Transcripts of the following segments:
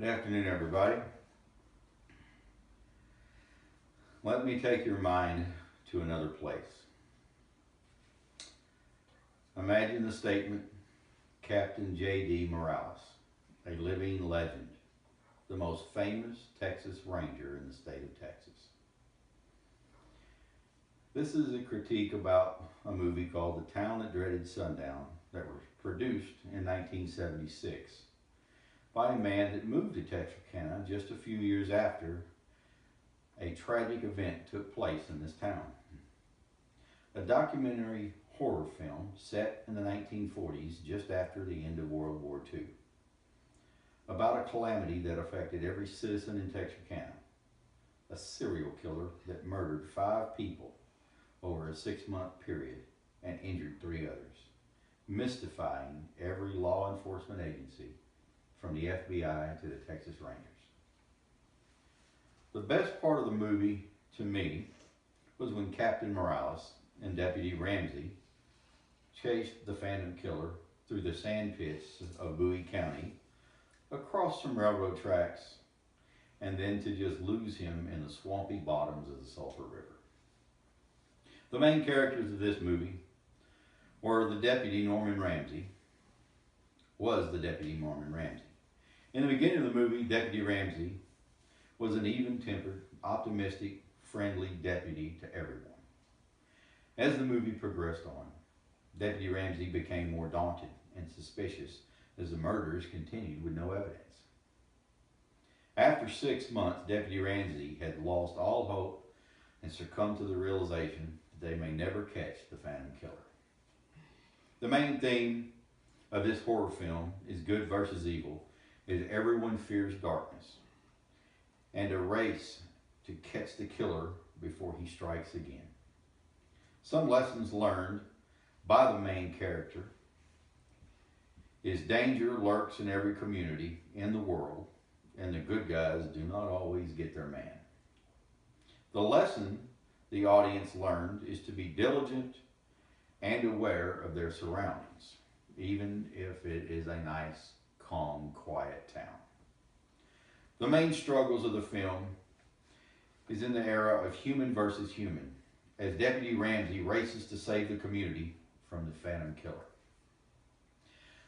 Good afternoon, everybody. Let me take your mind to another place. Imagine the statement, Captain J.D. Morales, a living legend, the most famous Texas Ranger in the state of Texas. This is a critique about a movie called The Town That Dreaded Sundown that was produced in 1976 by a man that moved to Texarkana just a few years after a tragic event took place in this town. A documentary horror film set in the 1940s, just after the end of World War II, about a calamity that affected every citizen in Texarkana, a serial killer that murdered 5 people over a 6-month period and injured 3 others, mystifying every law enforcement agency from the FBI to the Texas Rangers. The best part of the movie, to me, was when Captain Morales and Deputy Ramsey chased the Phantom Killer through the sand pits of Bowie County, across some railroad tracks, and then to just lose him in the swampy bottoms of the Sulphur River. The main characters of this movie were the Deputy Norman Ramsey, In the beginning of the movie, Deputy Ramsey was an even-tempered, optimistic, friendly deputy to everyone. As the movie progressed on, Deputy Ramsey became more daunted and suspicious as the murders continued with no evidence. After 6 months, Deputy Ramsey had lost all hope and succumbed to the realization that they may never catch the Phantom Killer. The main theme of this horror film is good versus evil, is everyone fears darkness, and a race to catch the killer before he strikes again. Some lessons learned by the main character is danger lurks in every community in the world, and the good guys do not always get their man. The lesson the audience learned is to be diligent and aware of their surroundings, even if it is a nice, calm, quiet town. The main struggles of the film is in the era of human versus human, as Deputy Ramsey races to save the community from the Phantom Killer.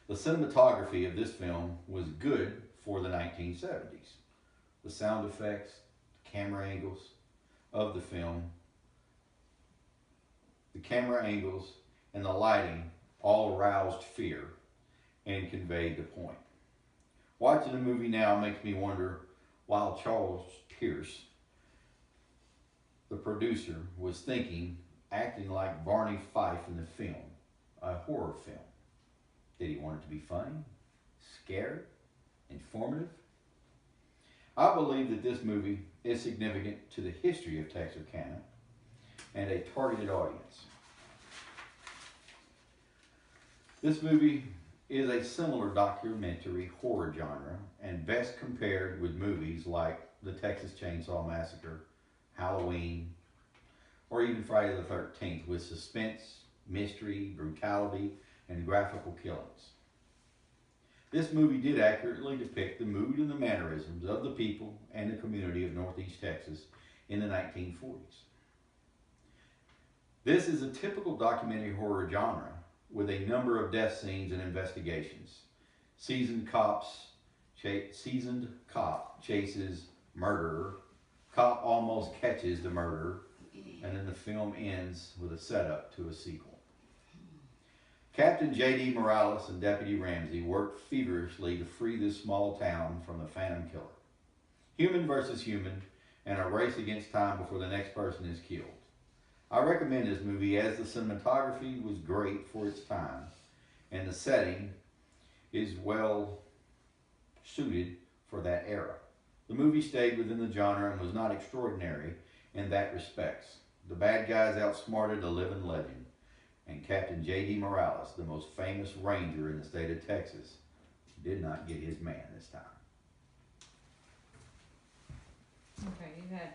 The cinematography of this film was good for the 1970s. The sound effects, the camera angles of the film, and the lighting all aroused fear and conveyed the point. Watching the movie now makes me wonder why Charles Pierce, the producer, was thinking, acting like Barney Fife in the film, a horror film. Did he want it to be funny, scary, informative? I believe that this movie is significant to the history of Texarkana and a targeted audience. This movie is a similar documentary horror genre and best compared with movies like The Texas Chainsaw Massacre, Halloween, or even Friday the 13th, with suspense, mystery, brutality, and graphical killings. This movie did accurately depict the mood and the mannerisms of the people and the community of Northeast Texas in the 1940s. This is a typical documentary horror genre with a number of death scenes and investigations. Seasoned cop chases murderer, cop almost catches the murderer, and then the film ends with a setup to a sequel. Captain J.D. Morales and Deputy Ramsey worked feverishly to free this small town from the Phantom Killer. Human versus human, and a race against time before the next person is killed. I recommend this movie as the cinematography was great for its time, and the setting is well suited for that era. The movie stayed within the genre and was not extraordinary in that respects. The bad guys outsmarted a living legend, and Captain J.D. Morales, the most famous ranger in the state of Texas, did not get his man this time. Okay, you had